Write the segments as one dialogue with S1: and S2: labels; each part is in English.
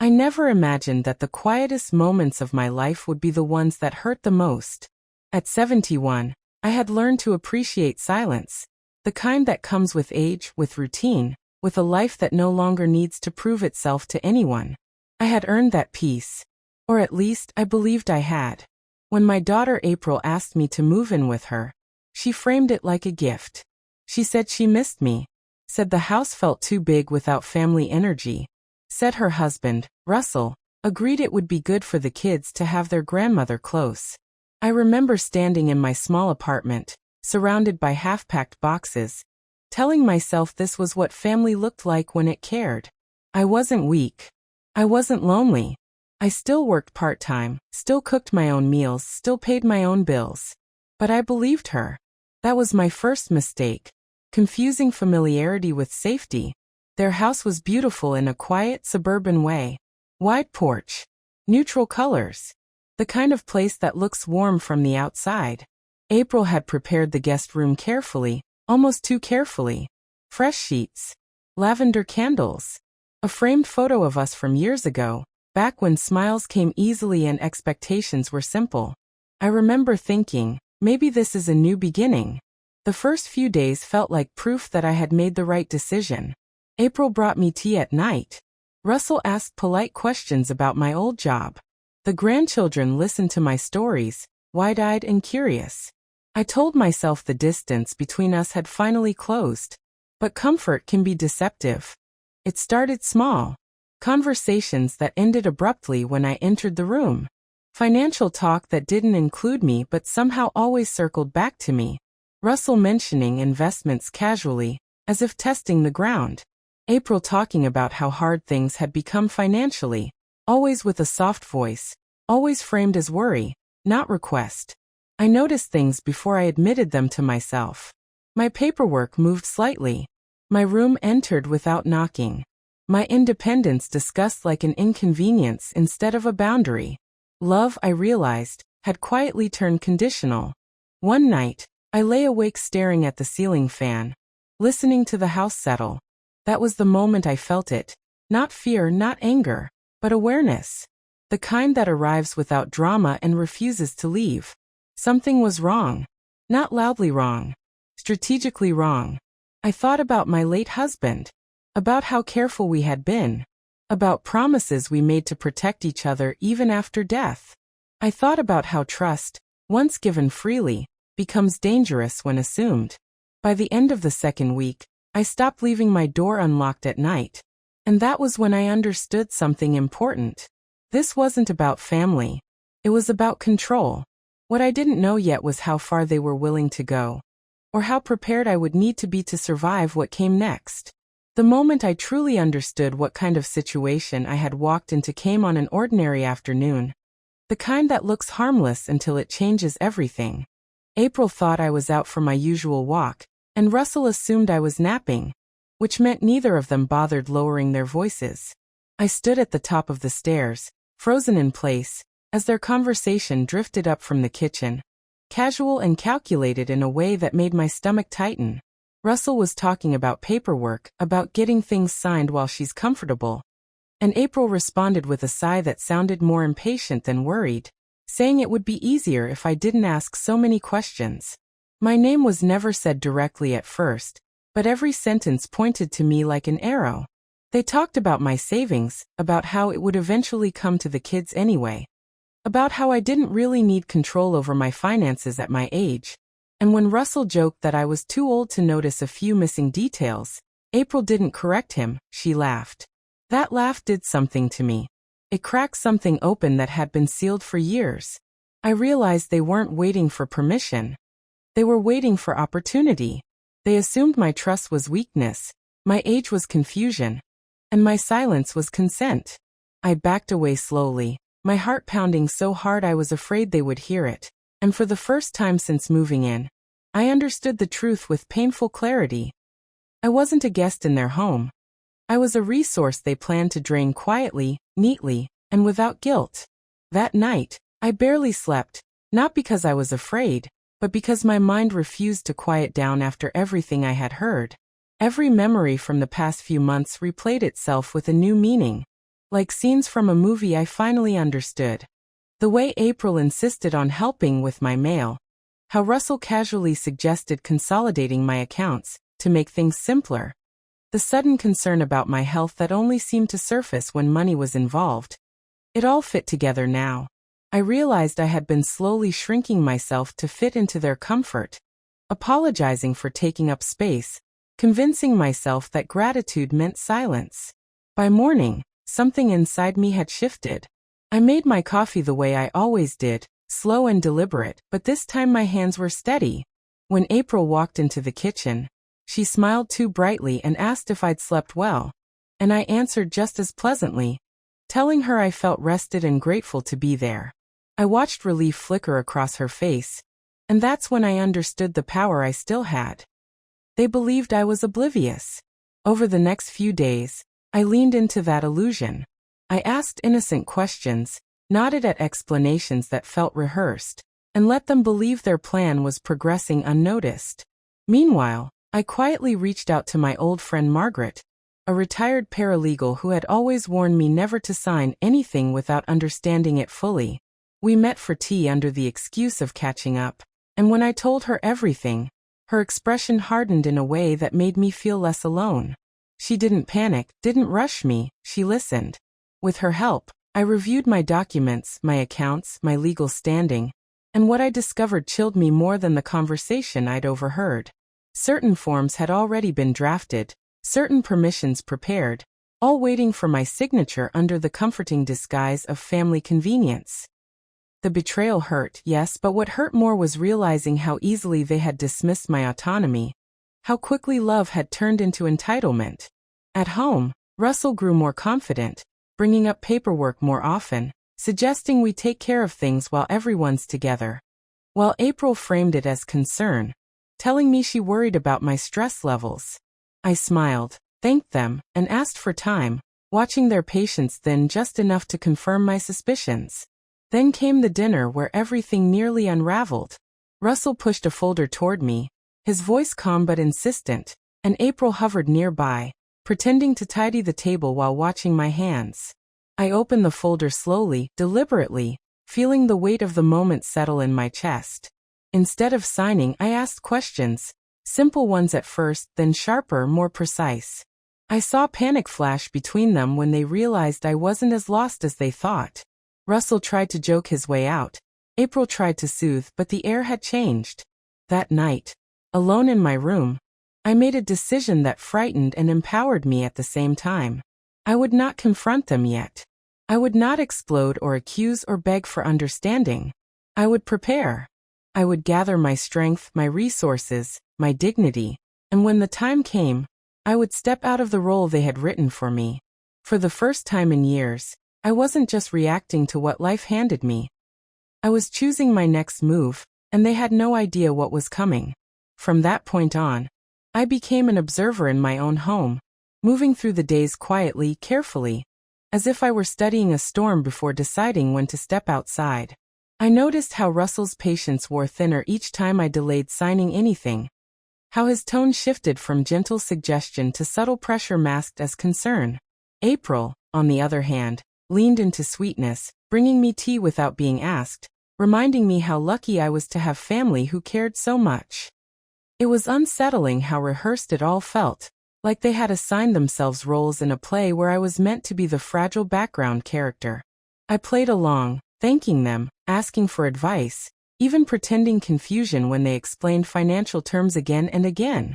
S1: I never imagined that the quietest moments of my life would be the ones that hurt the most. At 71, I had learned to appreciate silence, the kind that comes with age, with routine, with a life that no longer needs to prove itself to anyone. I had earned that peace. Or at least, I believed I had. When my daughter April asked me to move in with her, she framed it like a gift. She said she missed me, said the house felt too big without family energy, said her husband, Russell, agreed it would be good for the kids to have their grandmother close. I remember standing in my small apartment, surrounded by half-packed boxes, telling myself this was what family looked like when it cared. I wasn't weak. I wasn't lonely. I still worked part-time, still cooked my own meals, still paid my own bills. But I believed her. That was my first mistake, confusing familiarity with safety. Their house was beautiful in a quiet, suburban way. Wide porch, neutral colors, the kind of place that looks warm from the outside. April had prepared the guest room carefully, almost too carefully. Fresh sheets, lavender candles, a framed photo of us from years ago, back when smiles came easily and expectations were simple. I remember thinking, maybe this is a new beginning. The first few days felt like proof that I had made the right decision. April brought me tea at night. Russell asked polite questions about my old job. The grandchildren listened to my stories, wide-eyed and curious. I told myself the distance between us had finally closed. But comfort can be deceptive. It started small. Conversations that ended abruptly when I entered the room. Financial talk that didn't include me but somehow always circled back to me. Russell mentioning investments casually, as if testing the ground. April talking about how hard things had become financially, always with a soft voice, always framed as worry, not request. I noticed things before I admitted them to myself. My paperwork moved slightly. My room entered without knocking. My independence discussed like an inconvenience instead of a boundary. Love, I realized, had quietly turned conditional. One night, I lay awake staring at the ceiling fan, listening to the house settle. That was the moment I felt it. Not fear, not anger, but awareness. The kind that arrives without drama and refuses to leave. Something was wrong. Not loudly wrong. Strategically wrong. I thought about my late husband. About how careful we had been. About promises we made to protect each other even after death. I thought about how trust, once given freely, becomes dangerous when assumed. By the end of the second week, I stopped leaving my door unlocked at night. And that was when I understood something important. This wasn't about family. It was about control. What I didn't know yet was how far they were willing to go. Or how prepared I would need to be to survive what came next. The moment I truly understood what kind of situation I had walked into came on an ordinary afternoon. The kind that looks harmless until it changes everything. April thought I was out for my usual walk, and Russell assumed I was napping, which meant neither of them bothered lowering their voices. I stood at the top of the stairs, frozen in place, as their conversation drifted up from the kitchen. Casual and calculated in a way that made my stomach tighten. Russell was talking about paperwork, about getting things signed while she's comfortable. And April responded with a sigh that sounded more impatient than worried, saying it would be easier if I didn't ask so many questions. My name was never said directly at first, but every sentence pointed to me like an arrow. They talked about my savings, about how it would eventually come to the kids anyway. About how I didn't really need control over my finances at my age. And when Russell joked that I was too old to notice a few missing details, April didn't correct him, she laughed. That laugh did something to me. It cracked something open that had been sealed for years. I realized they weren't waiting for permission. They were waiting for opportunity. They assumed my trust was weakness, my age was confusion, and my silence was consent. I backed away slowly, my heart pounding so hard I was afraid they would hear it. And for the first time since moving in, I understood the truth with painful clarity. I wasn't a guest in their home. I was a resource they planned to drain quietly, neatly, and without guilt. That night, I barely slept, not because I was afraid, but because my mind refused to quiet down after everything I had heard. Every memory from the past few months replayed itself with a new meaning. Like scenes from a movie I finally understood. The way April insisted on helping with my mail. How Russell casually suggested consolidating my accounts to make things simpler. The sudden concern about my health that only seemed to surface when money was involved. It all fit together now. I realized I had been slowly shrinking myself to fit into their comfort. Apologizing for taking up space. Convincing myself that gratitude meant silence. By morning, something inside me had shifted. I made my coffee the way I always did, slow and deliberate, but this time my hands were steady. When April walked into the kitchen, she smiled too brightly and asked if I'd slept well. And I answered just as pleasantly, telling her I felt rested and grateful to be there. I watched relief flicker across her face, and that's when I understood the power I still had. They believed I was oblivious. Over the next few days, I leaned into that illusion. I asked innocent questions, nodded at explanations that felt rehearsed, and let them believe their plan was progressing unnoticed. Meanwhile, I quietly reached out to my old friend Margaret, a retired paralegal who had always warned me never to sign anything without understanding it fully. We met for tea under the excuse of catching up, and when I told her everything, her expression hardened in a way that made me feel less alone. She didn't panic, didn't rush me, she listened. With her help, I reviewed my documents, my accounts, my legal standing, and what I discovered chilled me more than the conversation I'd overheard. Certain forms had already been drafted, certain permissions prepared, all waiting for my signature under the comforting disguise of family convenience. The betrayal hurt, yes, but what hurt more was realizing how easily they had dismissed my autonomy, how quickly love had turned into entitlement. At home, Russell grew more confident, bringing up paperwork more often, suggesting we take care of things while everyone's together. While April framed it as concern, telling me she worried about my stress levels. I smiled, thanked them, and asked for time, watching their patience thin just enough to confirm my suspicions. Then came the dinner where everything nearly unraveled. Russell pushed a folder toward me, his voice calm but insistent, and April hovered nearby, pretending to tidy the table while watching my hands. I opened the folder slowly, deliberately, feeling the weight of the moment settle in my chest. Instead of signing, I asked questions, simple ones at first, then sharper, more precise. I saw panic flash between them when they realized I wasn't as lost as they thought. Russell tried to joke his way out. April tried to soothe, but the air had changed. That night, alone in my room, I made a decision that frightened and empowered me at the same time. I would not confront them yet. I would not explode or accuse or beg for understanding. I would prepare. I would gather my strength, my resources, my dignity, and when the time came, I would step out of the role they had written for me. For the first time in years, I wasn't just reacting to what life handed me. I was choosing my next move, and they had no idea what was coming. From that point on, I became an observer in my own home, moving through the days quietly, carefully, as if I were studying a storm before deciding when to step outside. I noticed how Russell's patience wore thinner each time I delayed signing anything, how his tone shifted from gentle suggestion to subtle pressure masked as concern. April, on the other hand, leaned into sweetness, bringing me tea without being asked, reminding me how lucky I was to have family who cared so much. It was unsettling how rehearsed it all felt, like they had assigned themselves roles in a play where I was meant to be the fragile background character. I played along, thanking them, asking for advice, even pretending confusion when they explained financial terms again and again,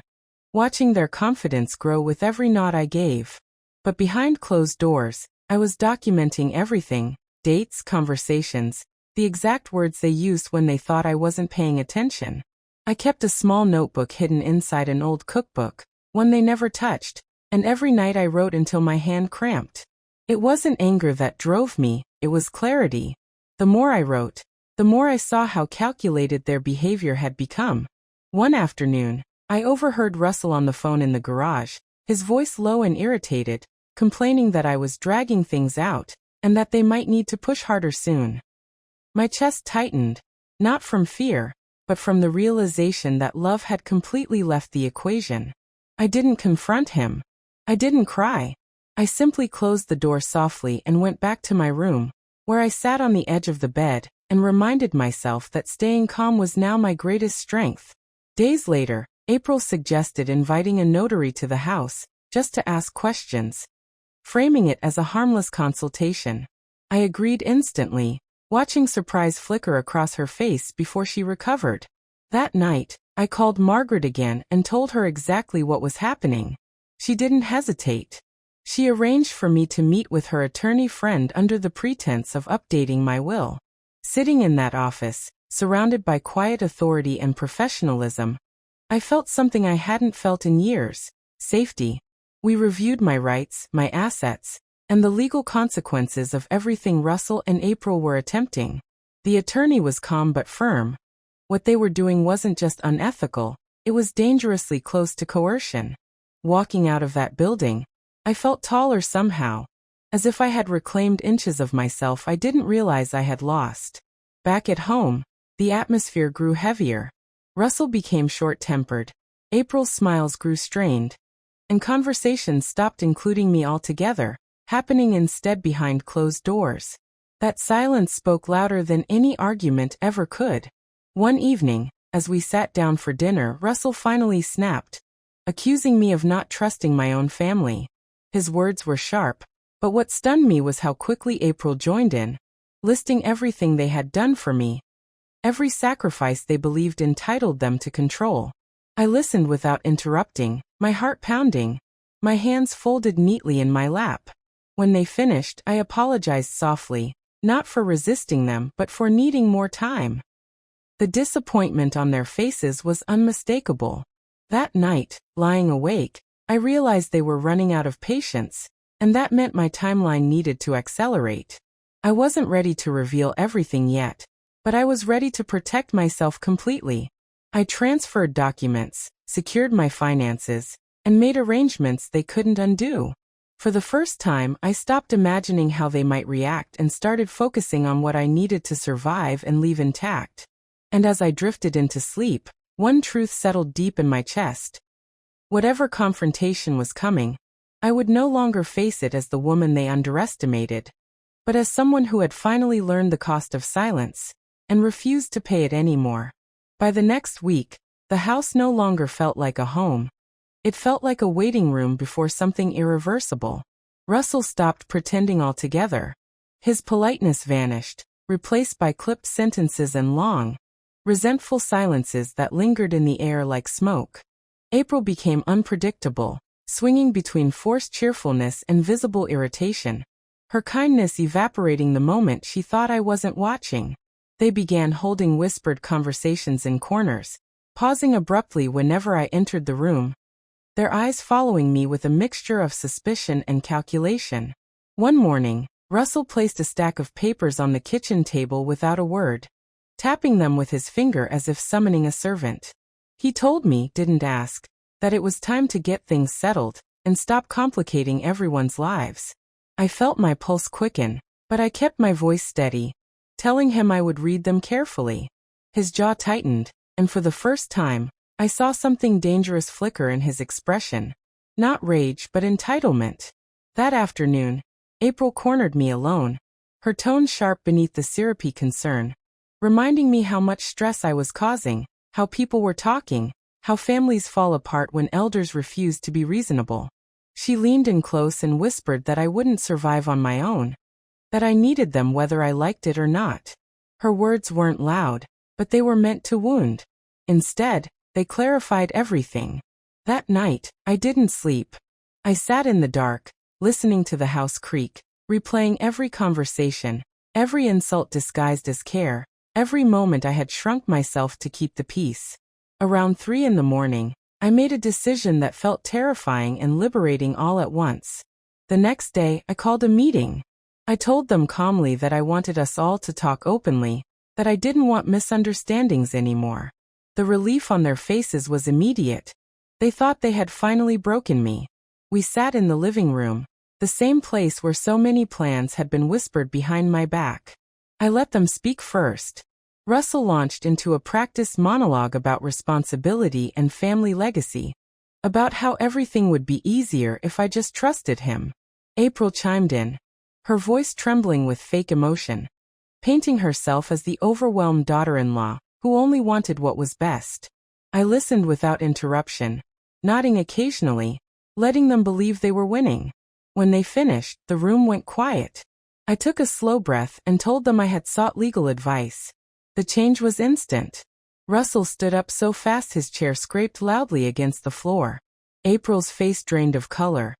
S1: watching their confidence grow with every nod I gave. But behind closed doors, I was documenting everything, dates, conversations, the exact words they used when they thought I wasn't paying attention. I kept a small notebook hidden inside an old cookbook, one they never touched, and every night I wrote until my hand cramped. It wasn't anger that drove me, it was clarity. The more I wrote, the more I saw how calculated their behavior had become. One afternoon, I overheard Russell on the phone in the garage, his voice low and irritated, complaining that I was dragging things out, and that they might need to push harder soon. My chest tightened, not from fear, but from the realization that love had completely left the equation. I didn't confront him. I didn't cry. I simply closed the door softly and went back to my room, where I sat on the edge of the bed and reminded myself that staying calm was now my greatest strength. Days later, April suggested inviting a notary to the house, just to ask questions, framing it as a harmless consultation. I agreed instantly, watching surprise flicker across her face before she recovered. That night, I called Margaret again and told her exactly what was happening. She didn't hesitate. She arranged for me to meet with her attorney friend under the pretense of updating my will. Sitting in that office, surrounded by quiet authority and professionalism, I felt something I hadn't felt in years: safety. We reviewed my rights, my assets, and the legal consequences of everything Russell and April were attempting. The attorney was calm but firm. What they were doing wasn't just unethical, it was dangerously close to coercion. Walking out of that building, I felt taller somehow, as if I had reclaimed inches of myself I didn't realize I had lost. Back at home, the atmosphere grew heavier. Russell became short-tempered, April's smiles grew strained, and conversations stopped including me altogether, happening instead behind closed doors. That silence spoke louder than any argument ever could. One evening, as we sat down for dinner, Russell finally snapped, accusing me of not trusting my own family. His words were sharp, but what stunned me was how quickly April joined in, listing everything they had done for me, every sacrifice they believed entitled them to control. I listened without interrupting, my heart pounding, my hands folded neatly in my lap. When they finished, I apologized softly, not for resisting them but for needing more time. The disappointment on their faces was unmistakable. That night, lying awake, I realized they were running out of patience, and that meant my timeline needed to accelerate. I wasn't ready to reveal everything yet, but I was ready to protect myself completely. I transferred documents, secured my finances, and made arrangements they couldn't undo. For the first time, I stopped imagining how they might react and started focusing on what I needed to survive and leave intact. And as I drifted into sleep, one truth settled deep in my chest. Whatever confrontation was coming, I would no longer face it as the woman they underestimated, but as someone who had finally learned the cost of silence and refused to pay it anymore. By the next week, the house no longer felt like a home. It felt like a waiting room before something irreversible. Russell stopped pretending altogether. His politeness vanished, replaced by clipped sentences and long, resentful silences that lingered in the air like smoke. April became unpredictable, swinging between forced cheerfulness and visible irritation, her kindness evaporating the moment she thought I wasn't watching. They began holding whispered conversations in corners, pausing abruptly whenever I entered the room, their eyes following me with a mixture of suspicion and calculation. One morning, Russell placed a stack of papers on the kitchen table without a word, tapping them with his finger as if summoning a servant. He told me, didn't ask, that it was time to get things settled and stop complicating everyone's lives. I felt my pulse quicken, but I kept my voice steady, telling him I would read them carefully. His jaw tightened, and for the first time, I saw something dangerous flicker in his expression. Not rage but entitlement. That afternoon, April cornered me alone, her tone sharp beneath the syrupy concern, reminding me how much stress I was causing, how people were talking, how families fall apart when elders refuse to be reasonable. She leaned in close and whispered that I wouldn't survive on my own, that I needed them whether I liked it or not. Her words weren't loud, but they were meant to wound. Instead, they clarified everything. That night, I didn't sleep. I sat in the dark, listening to the house creak, replaying every conversation, every insult disguised as care, every moment I had shrunk myself to keep the peace. Around 3 a.m, I made a decision that felt terrifying and liberating all at once. The next day, I called a meeting. I told them calmly that I wanted us all to talk openly, that I didn't want misunderstandings anymore. The relief on their faces was immediate. They thought they had finally broken me. We sat in the living room, the same place where so many plans had been whispered behind my back. I let them speak first. Russell launched into a practiced monologue about responsibility and family legacy, about how everything would be easier if I just trusted him. April chimed in, her voice trembling with fake emotion, painting herself as the overwhelmed daughter-in-law who only wanted what was best. I listened without interruption, nodding occasionally, letting them believe they were winning. When they finished, the room went quiet. I took a slow breath and told them I had sought legal advice. The change was instant. Russell stood up so fast his chair scraped loudly against the floor. April's face drained of color,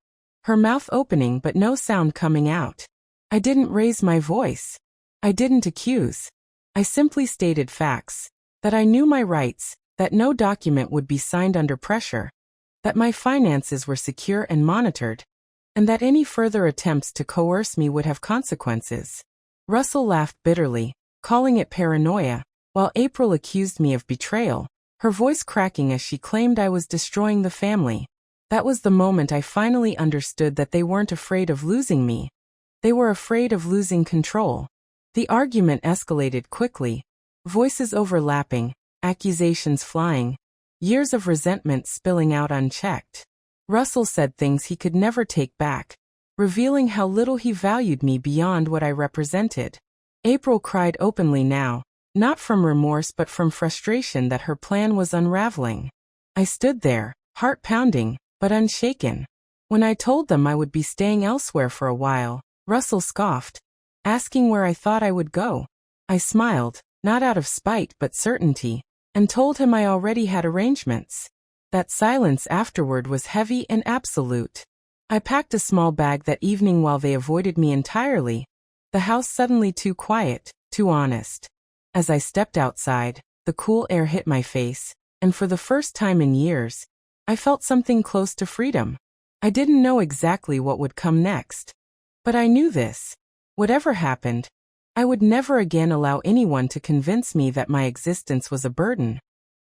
S1: her mouth opening but no sound coming out. I didn't raise my voice. I didn't accuse. I simply stated facts. That I knew my rights, that no document would be signed under pressure, that my finances were secure and monitored, and that any further attempts to coerce me would have consequences. Russell laughed bitterly, calling it paranoia, while April accused me of betrayal, her voice cracking as she claimed I was destroying the family. That was the moment I finally understood that they weren't afraid of losing me. They were afraid of losing control. The argument escalated quickly, voices overlapping, accusations flying, years of resentment spilling out unchecked. Russell said things he could never take back, revealing how little he valued me beyond what I represented. April cried openly now, not from remorse but from frustration that her plan was unraveling. I stood there, heart pounding, but unshaken. When I told them I would be staying elsewhere for a while, Russell scoffed, asking where I thought I would go. I smiled, not out of spite but certainty, and told him I already had arrangements. That silence afterward was heavy and absolute. I packed a small bag that evening while they avoided me entirely. The house suddenly too quiet, too honest. As I stepped outside, the cool air hit my face, and for the first time in years, I felt something close to freedom. I didn't know exactly what would come next. But I knew this. Whatever happened, I would never again allow anyone to convince me that my existence was a burden,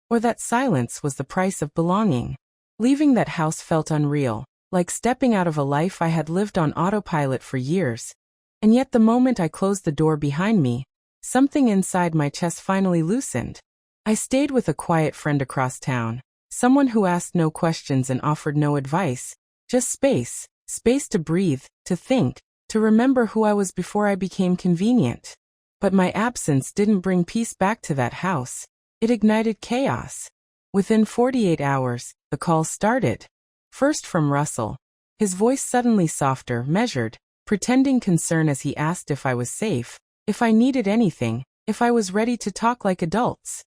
S1: or that silence was the price of belonging. Leaving that house felt unreal, like stepping out of a life I had lived on autopilot for years. And yet the moment I closed the door behind me, something inside my chest finally loosened. I stayed with a quiet friend across town, someone who asked no questions and offered no advice, just space, space to breathe, to think, to remember who I was before I became convenient. But my absence didn't bring peace back to that house. It ignited chaos. Within 48 hours, the calls started. First from Russell. His voice suddenly softer, measured, pretending concern as he asked if I was safe, if I needed anything, if I was ready to talk like adults.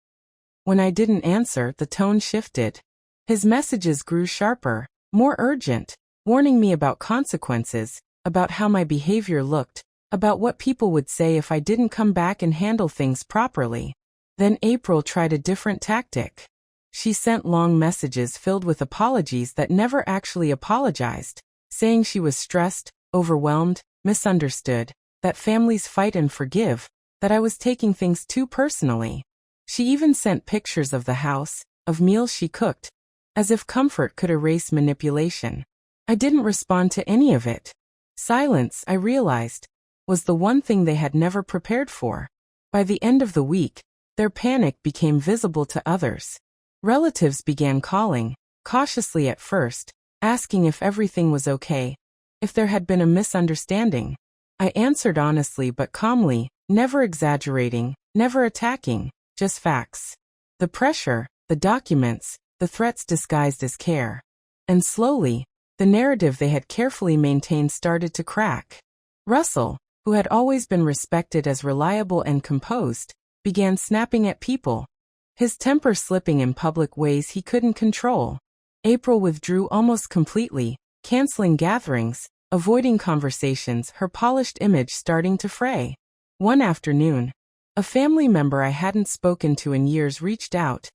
S1: When I didn't answer, the tone shifted. His messages grew sharper, more urgent, warning me about consequences, about how my behavior looked, about what people would say if I didn't come back and handle things properly. Then April tried a different tactic. She sent long messages filled with apologies that never actually apologized, saying she was stressed, overwhelmed, misunderstood, that families fight and forgive, that I was taking things too personally. She even sent pictures of the house, of meals she cooked, as if comfort could erase manipulation. I didn't respond to any of it. Silence, I realized, was the one thing they had never prepared for. By the end of the week, their panic became visible to others. Relatives began calling, cautiously at first, asking if everything was okay, if there had been a misunderstanding. I answered honestly but calmly, never exaggerating, never attacking, just facts. The pressure, the documents, the threats disguised as care. And slowly, the narrative they had carefully maintained started to crack. Russell, who had always been respected as reliable and composed, began snapping at people, his temper slipping in public ways he couldn't control. April withdrew almost completely, canceling gatherings, avoiding conversations, her polished image starting to fray. One afternoon, a family member I hadn't spoken to in years reached out,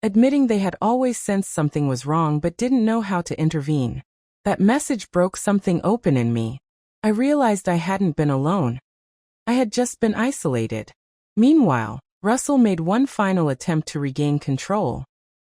S1: admitting they had always sensed something was wrong but didn't know how to intervene. That message broke something open in me. I realized I hadn't been alone. I had just been isolated. Meanwhile, Russell made one final attempt to regain control.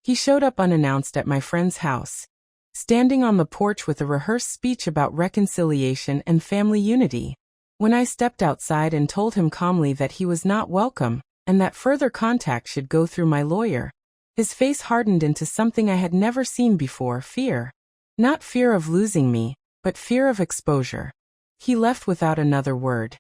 S1: He showed up unannounced at my friend's house, standing on the porch with a rehearsed speech about reconciliation and family unity. When I stepped outside and told him calmly that he was not welcome, and that further contact should go through my lawyer, his face hardened into something I had never seen before, fear. Not fear of losing me, but fear of exposure. He left without another word.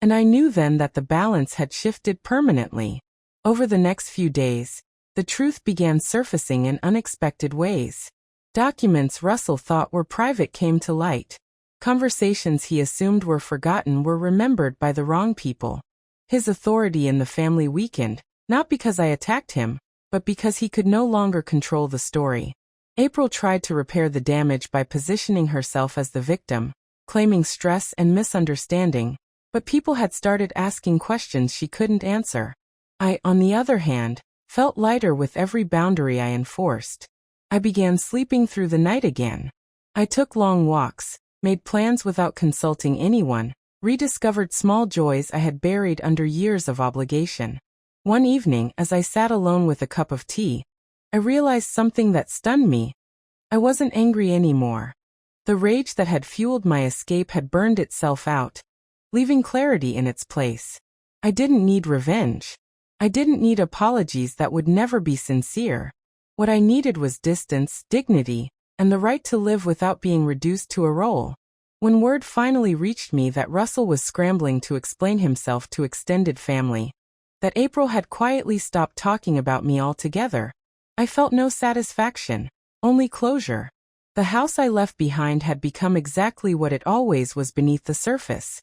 S1: And I knew then that the balance had shifted permanently. Over the next few days, the truth began surfacing in unexpected ways. Documents Russell thought were private came to light. Conversations he assumed were forgotten were remembered by the wrong people. His authority in the family weakened, not because I attacked him, but because he could no longer control the story. April tried to repair the damage by positioning herself as the victim, claiming stress and misunderstanding, but people had started asking questions she couldn't answer. I, on the other hand, felt lighter with every boundary I enforced. I began sleeping through the night again. I took long walks, made plans without consulting anyone, rediscovered small joys I had buried under years of obligation. One evening, as I sat alone with a cup of tea, I realized something that stunned me. I wasn't angry anymore. The rage that had fueled my escape had burned itself out, leaving clarity in its place. I didn't need revenge. I didn't need apologies that would never be sincere. What I needed was distance, dignity, and the right to live without being reduced to a role. When word finally reached me that Russell was scrambling to explain himself to extended family, that April had quietly stopped talking about me altogether, I felt no satisfaction, only closure. The house I left behind had become exactly what it always was beneath the surface.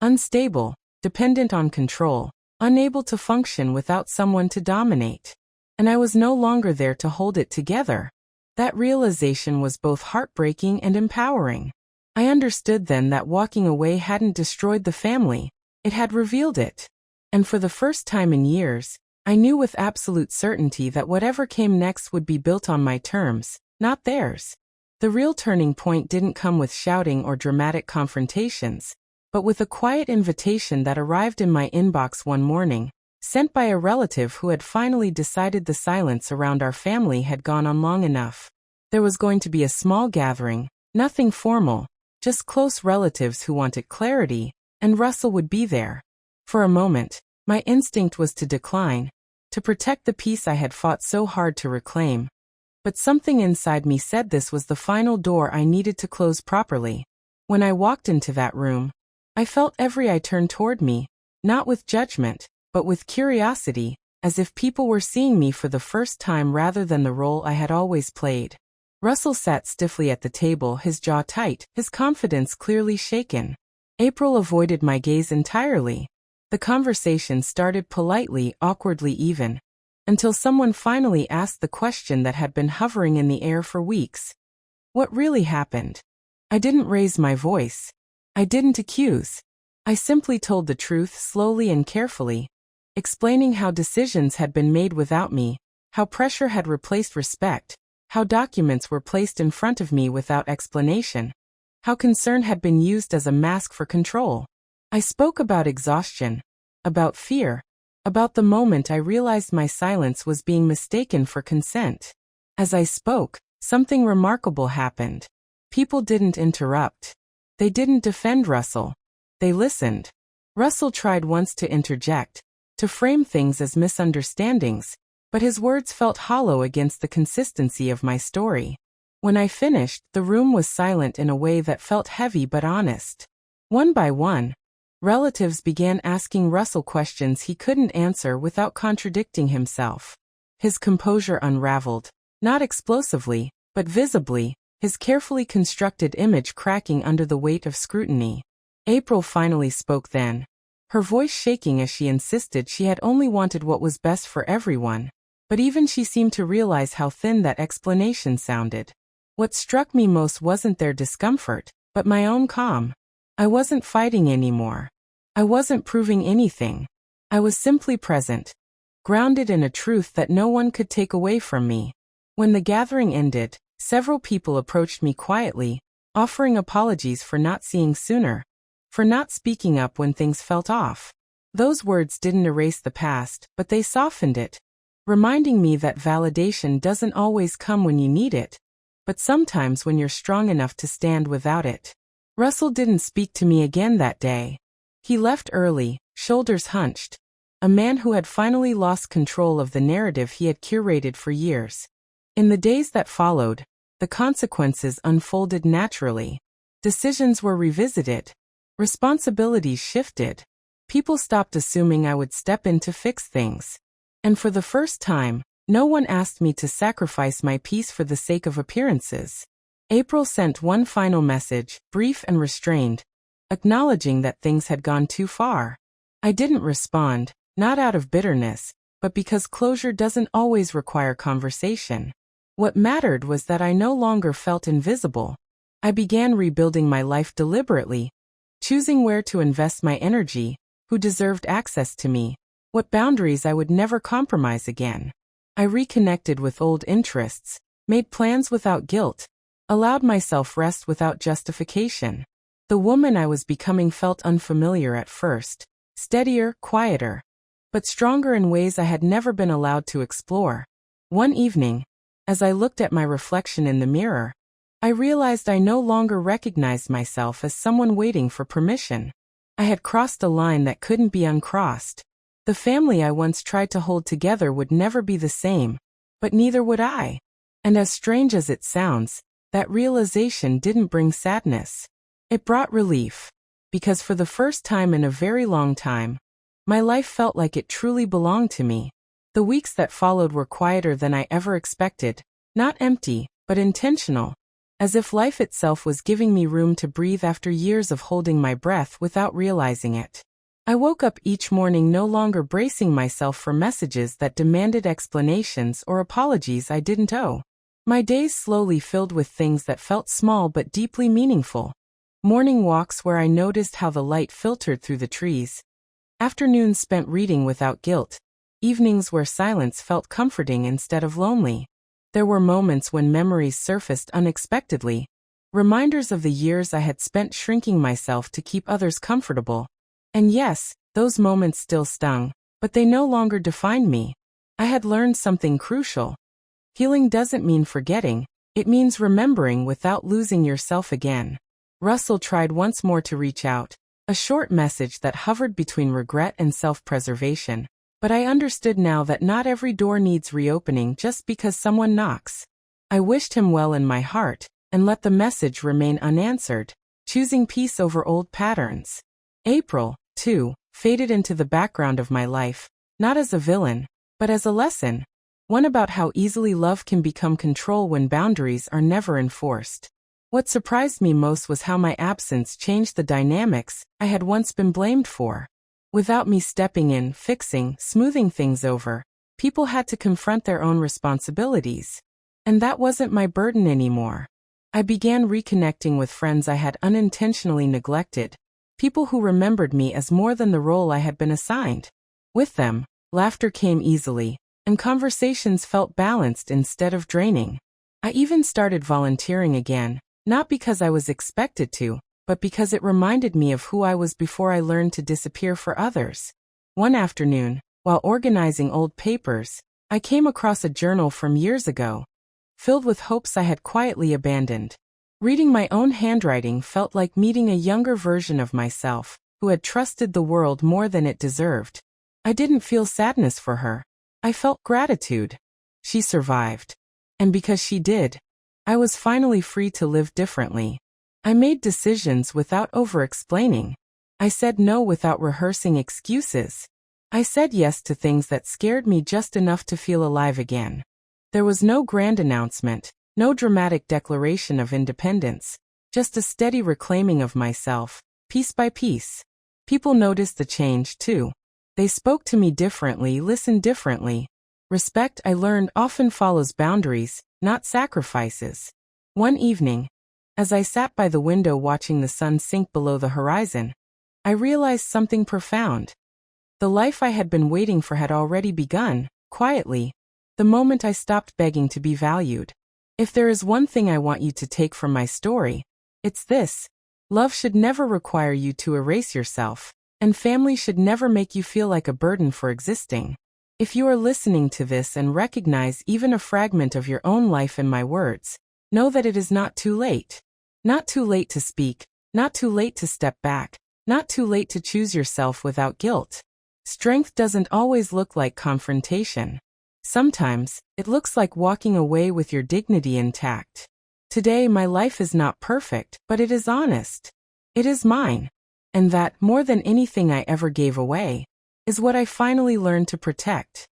S1: Unstable, dependent on control, unable to function without someone to dominate. And I was no longer there to hold it together. That realization was both heartbreaking and empowering. I understood then that walking away hadn't destroyed the family, it had revealed it. And for the first time in years, I knew with absolute certainty that whatever came next would be built on my terms, not theirs. The real turning point didn't come with shouting or dramatic confrontations, but with a quiet invitation that arrived in my inbox one morning, sent by a relative who had finally decided the silence around our family had gone on long enough. There was going to be a small gathering, nothing formal, just close relatives who wanted clarity, and Russell would be there. For a moment, my instinct was to decline, to protect the peace I had fought so hard to reclaim. But something inside me said this was the final door I needed to close properly. When I walked into that room, I felt every eye turn toward me, not with judgment, but with curiosity, as if people were seeing me for the first time rather than the role I had always played. Russell sat stiffly at the table, his jaw tight, his confidence clearly shaken. April avoided my gaze entirely. The conversation started politely, awkwardly even, until someone finally asked the question that had been hovering in the air for weeks. What really happened? I didn't raise my voice. I didn't accuse. I simply told the truth slowly and carefully, explaining how decisions had been made without me, how pressure had replaced respect, how documents were placed in front of me without explanation, how concern had been used as a mask for control. I spoke about exhaustion, about fear, about the moment I realized my silence was being mistaken for consent. As I spoke, something remarkable happened. People didn't interrupt. They didn't defend Russell. They listened. Russell tried once to interject, to frame things as misunderstandings, but his words felt hollow against the consistency of my story. When I finished, the room was silent in a way that felt heavy but honest. One by one, relatives began asking Russell questions he couldn't answer without contradicting himself. His composure unraveled, not explosively, but visibly, his carefully constructed image cracking under the weight of scrutiny. April finally spoke then, her voice shaking as she insisted she had only wanted what was best for everyone. But even she seemed to realize how thin that explanation sounded. What struck me most wasn't their discomfort, but my own calm. I wasn't fighting anymore. I wasn't proving anything. I was simply present, grounded in a truth that no one could take away from me. When the gathering ended, several people approached me quietly, offering apologies for not seeing sooner, for not speaking up when things felt off. Those words didn't erase the past, but they softened it, reminding me that validation doesn't always come when you need it, but sometimes when you're strong enough to stand without it. Russell didn't speak to me again that day. He left early, shoulders hunched, a man who had finally lost control of the narrative he had curated for years. In the days that followed, the consequences unfolded naturally. Decisions were revisited. Responsibilities shifted. People stopped assuming I would step in to fix things. And for the first time, no one asked me to sacrifice my peace for the sake of appearances. April sent one final message, brief and restrained, acknowledging that things had gone too far. I didn't respond, not out of bitterness, but because closure doesn't always require conversation. What mattered was that I no longer felt invisible. I began rebuilding my life deliberately, choosing where to invest my energy, who deserved access to me, what boundaries I would never compromise again. I reconnected with old interests, made plans without guilt, allowed myself rest without justification. The woman I was becoming felt unfamiliar at first, steadier, quieter, but stronger in ways I had never been allowed to explore. One evening, as I looked at my reflection in the mirror, I realized I no longer recognized myself as someone waiting for permission. I had crossed a line that couldn't be uncrossed. The family I once tried to hold together would never be the same, but neither would I. And as strange as it sounds, that realization didn't bring sadness. It brought relief, because for the first time in a very long time, my life felt like it truly belonged to me. The weeks that followed were quieter than I ever expected, not empty, but intentional, as if life itself was giving me room to breathe after years of holding my breath without realizing it. I woke up each morning no longer bracing myself for messages that demanded explanations or apologies I didn't owe. My days slowly filled with things that felt small but deeply meaningful. Morning walks where I noticed how the light filtered through the trees. Afternoons spent reading without guilt. Evenings where silence felt comforting instead of lonely. There were moments when memories surfaced unexpectedly, reminders of the years I had spent shrinking myself to keep others comfortable. And yes, those moments still stung, but they no longer defined me. I had learned something crucial. Healing doesn't mean forgetting, it means remembering without losing yourself again. Russell tried once more to reach out, a short message that hovered between regret and self-preservation. But I understood now that not every door needs reopening just because someone knocks. I wished him well in my heart, and let the message remain unanswered, choosing peace over old patterns. April, too, faded into the background of my life, not as a villain, but as a lesson. One about how easily love can become control when boundaries are never enforced. What surprised me most was how my absence changed the dynamics I had once been blamed for. Without me stepping in, fixing, smoothing things over, people had to confront their own responsibilities. And that wasn't my burden anymore. I began reconnecting with friends I had unintentionally neglected, people who remembered me as more than the role I had been assigned. With them, laughter came easily, and conversations felt balanced instead of draining. I even started volunteering again, not because I was expected to, but because it reminded me of who I was before I learned to disappear for others. One afternoon, while organizing old papers, I came across a journal from years ago, filled with hopes I had quietly abandoned. Reading my own handwriting felt like meeting a younger version of myself, who had trusted the world more than it deserved. I didn't feel sadness for her. I felt gratitude. She survived. And because she did, I was finally free to live differently. I made decisions without over-explaining. I said no without rehearsing excuses. I said yes to things that scared me just enough to feel alive again. There was no grand announcement, no dramatic declaration of independence, just a steady reclaiming of myself, piece by piece. People noticed the change, too. They spoke to me differently, listened differently. Respect, I learned, often follows boundaries, not sacrifices. One evening, as I sat by the window watching the sun sink below the horizon, I realized something profound. The life I had been waiting for had already begun, quietly, the moment I stopped begging to be valued. If there is one thing I want you to take from my story, it's this. Love should never require you to erase yourself, and family should never make you feel like a burden for existing. If you are listening to this and recognize even a fragment of your own life in my words, know that it is not too late. Not too late to speak, not too late to step back, not too late to choose yourself without guilt. Strength doesn't always look like confrontation. Sometimes, it looks like walking away with your dignity intact. Today, my life is not perfect, but it is honest. It is mine. And that, more than anything I ever gave away, is what I finally learned to protect.